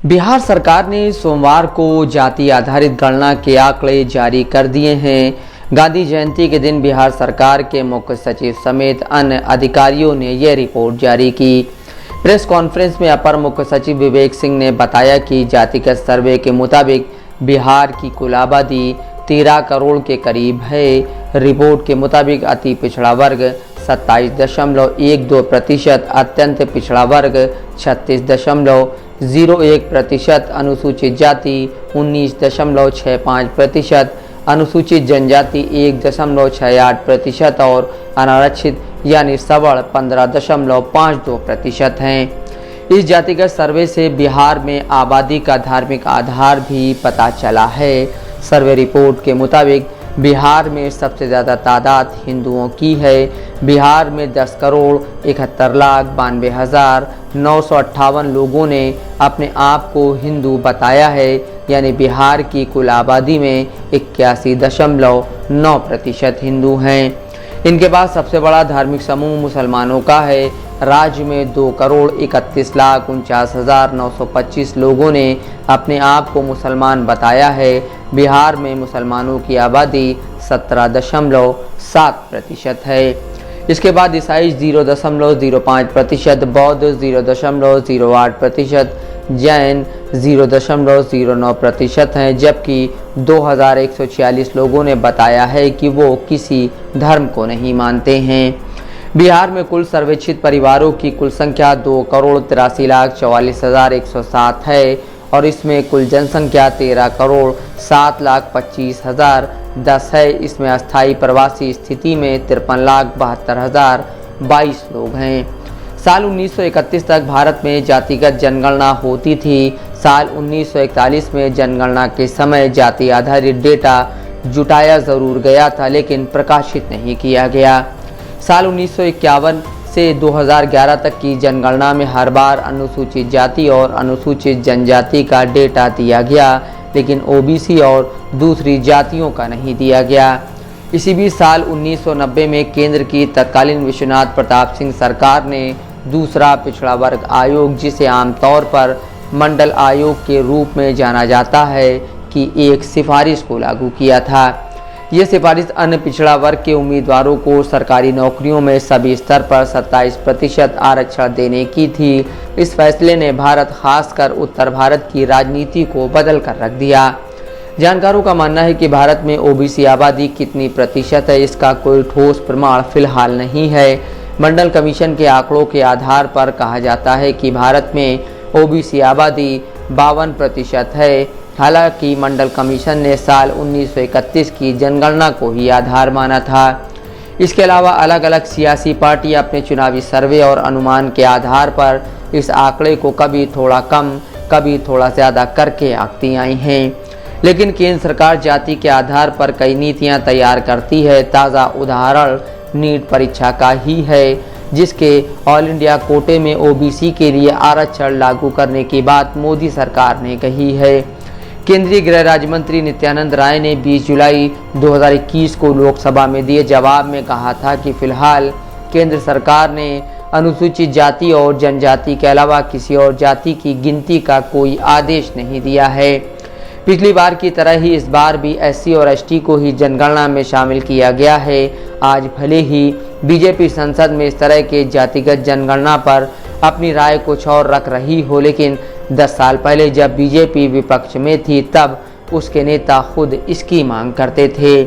बिहार सरकार ने सोमवार को जाति आधारित गणना के आंकड़े जारी कर दिए हैं। गांधी जयंती के दिन बिहार सरकार के मुख्य सचिव समेत अन्य अधिकारियों ने यह रिपोर्ट जारी की। प्रेस कॉन्फ्रेंस में अपर मुख्य सचिव विवेक सिंह ने बताया कि जातिगत सर्वे के मुताबिक बिहार की कुल आबादी 13 करोड़ के करीब है। रिपोर्ट के मुताबिक अति पिछड़ा वर्ग 27.12%, अत्यंत पिछड़ा वर्ग 36.01%, अनुसूचित जाति 19.65%, अनुसूचित जनजाति 1.68% और अनारक्षित यानी सवर्ण 15.52% हैं। इस जातिगत सर्वे से बिहार में आबादी का धार्मिक आधार भी पता चला है। सर्वे रिपोर्ट के मुताबिक बिहार में सबसे ज़्यादा तादाद हिंदुओं की है। बिहार में 10,71,92,958 लोगों ने अपने आप को हिंदू बताया है, यानी बिहार की कुल आबादी में 81.9% हिंदू हैं। इनके बाद सबसे बड़ा धार्मिक समूह मुसलमानों का है। राज्य में 2,31,49,925 लोगों ने अपने आप को मुसलमान बताया है। बिहार में मुसलमानों की आबादी 17.7% है। इसके बाद ईसाई 0.05%, बौद्ध 0.08%, जैन 0.09% हैं, जबकि 2,146 लोगों ने बताया है कि वो किसी धर्म को नहीं मानते हैं। बिहार में कुल सर्वेक्षित परिवारों की कुल संख्या 2,83,44,107 है और इसमें कुल जनसंख्या 13,07,25,010 है। इसमें अस्थायी प्रवासी स्थिति में 53,72,022 लोग हैं। साल 1931 तक भारत में जातिगत जनगणना होती थी। साल 1941 में जनगणना के समय जाति आधारित डेटा जुटाया जरूर गया था, लेकिन प्रकाशित नहीं किया गया। साल 1951 से 2011 तक की जनगणना में हर बार अनुसूचित जाति और अनुसूचित जनजाति का डेटा दिया गया, लेकिन ओबीसी और दूसरी जातियों का नहीं दिया गया। इसी बीच साल 1990 में केंद्र की तत्कालीन विश्वनाथ प्रताप सिंह सरकार ने दूसरा पिछड़ा वर्ग आयोग, जिसे आमतौर पर मंडल आयोग के रूप में जाना जाता है, की एक सिफारिश को लागू किया था। ये सिफारिश अन्य पिछड़ा वर्ग के उम्मीदवारों को सरकारी नौकरियों में सभी स्तर पर 27% आरक्षण देने की थी। इस फैसले ने भारत, खासकर उत्तर भारत की राजनीति को बदल कर रख दिया। जानकारों का मानना है कि भारत में ओबीसी आबादी कितनी प्रतिशत है, इसका कोई ठोस प्रमाण फिलहाल नहीं है। मंडल कमीशन के आंकड़ों के आधार पर कहा जाता है कि भारत में ओबीसी आबादी 52% है। हालांकि मंडल कमीशन ने साल 1931 की जनगणना को ही आधार माना था। इसके अलावा अलग अलग सियासी पार्टियां अपने चुनावी सर्वे और अनुमान के आधार पर इस आंकड़े को कभी थोड़ा कम, कभी थोड़ा ज़्यादा करके आंकती आई हैं। लेकिन केंद्र सरकार जाति के आधार पर कई नीतियां तैयार करती है। ताज़ा उदाहरण नीट परीक्षा का ही है, जिसके ऑल इंडिया कोटे में ओबीसी के लिए आरक्षण लागू करने की बात मोदी सरकार ने कही है। केंद्रीय गृह राज्य मंत्री नित्यानंद राय ने 20 जुलाई 2021 को लोकसभा में दिए जवाब में कहा था कि फिलहाल केंद्र सरकार ने अनुसूचित जाति और जनजाति के अलावा किसी और जाति की गिनती का कोई आदेश नहीं दिया है। पिछली बार की तरह ही इस बार भी एससी और एसटी को ही जनगणना में शामिल किया गया है। आज भले ही बीजेपी संसद में इस तरह के जातिगत जनगणना पर अपनी राय कुछ और रख रही हो, लेकिन 10 साल पहले जब बीजेपी विपक्ष में थी, तब उसके नेता खुद इसकी मांग करते थे।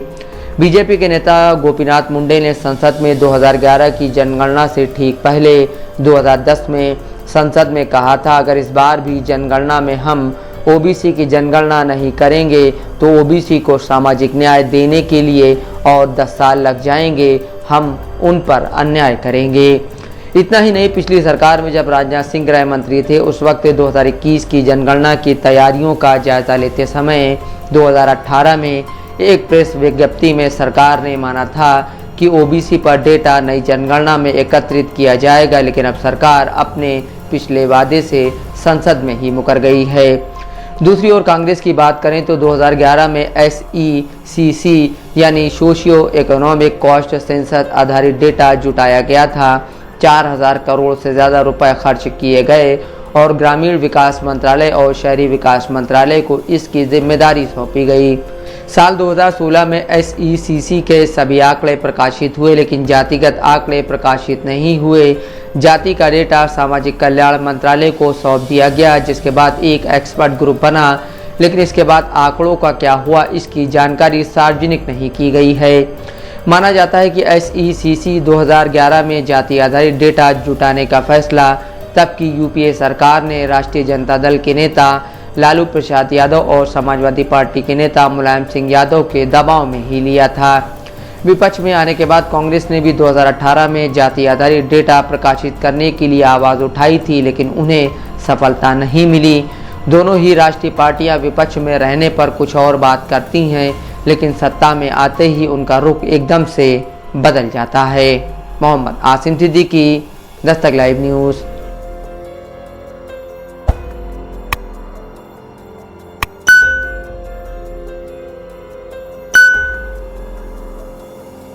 बीजेपी के नेता गोपीनाथ मुंडे ने संसद में 2011 की जनगणना से ठीक पहले 2010 में संसद में कहा था, अगर इस बार भी जनगणना में हम ओबीसी की जनगणना नहीं करेंगे तो ओबीसी को सामाजिक न्याय देने के लिए और 10 साल लग जाएंगे, हम उन पर अन्याय करेंगे। इतना ही नहीं, पिछली सरकार में जब राजनाथ सिंह गृह मंत्री थे, उस वक्त 2021 की जनगणना की तैयारियों का जायजा लेते समय 2018 में एक प्रेस विज्ञप्ति में सरकार ने माना था कि ओबीसी पर डेटा नई जनगणना में एकत्रित किया जाएगा, लेकिन अब सरकार अपने पिछले वादे से संसद में ही मुकर गई है। दूसरी ओर कांग्रेस की बात करें तो 2011 में SECC यानी सोशियो इकोनॉमिक कॉस्ट सेंसस आधारित डेटा जुटाया गया था। 4,000 करोड़ से ज़्यादा रुपए खर्च किए गए और ग्रामीण विकास मंत्रालय और शहरी विकास मंत्रालय को इसकी जिम्मेदारी सौंपी गई। साल 2016 में SECC के सभी आंकड़े प्रकाशित हुए, लेकिन जातिगत आंकड़े प्रकाशित नहीं हुए। जाति का डेटा सामाजिक कल्याण मंत्रालय को सौंप दिया गया, जिसके बाद एक एक्सपर्ट ग्रुप बना, लेकिन इसके बाद आंकड़ों का क्या हुआ इसकी जानकारी सार्वजनिक नहीं की गई है। माना जाता है कि SECC 2011 में जाति आधारित डेटा जुटाने का फैसला तब की UPA सरकार ने राष्ट्रीय जनता दल के नेता लालू प्रसाद यादव और समाजवादी पार्टी के नेता मुलायम सिंह यादव के दबाव में ही लिया था। विपक्ष में आने के बाद कांग्रेस ने भी 2018 में जाति आधारित डेटा प्रकाशित करने के लिए आवाज़ उठाई थी, लेकिन उन्हें सफलता नहीं मिली। दोनों ही राष्ट्रीय पार्टियां विपक्ष में रहने पर कुछ और बात करती हैं, लेकिन सत्ता में आते ही उनका रुख एकदम से बदल जाता है। Mohammad Asim Siddiqui, Dastak live news.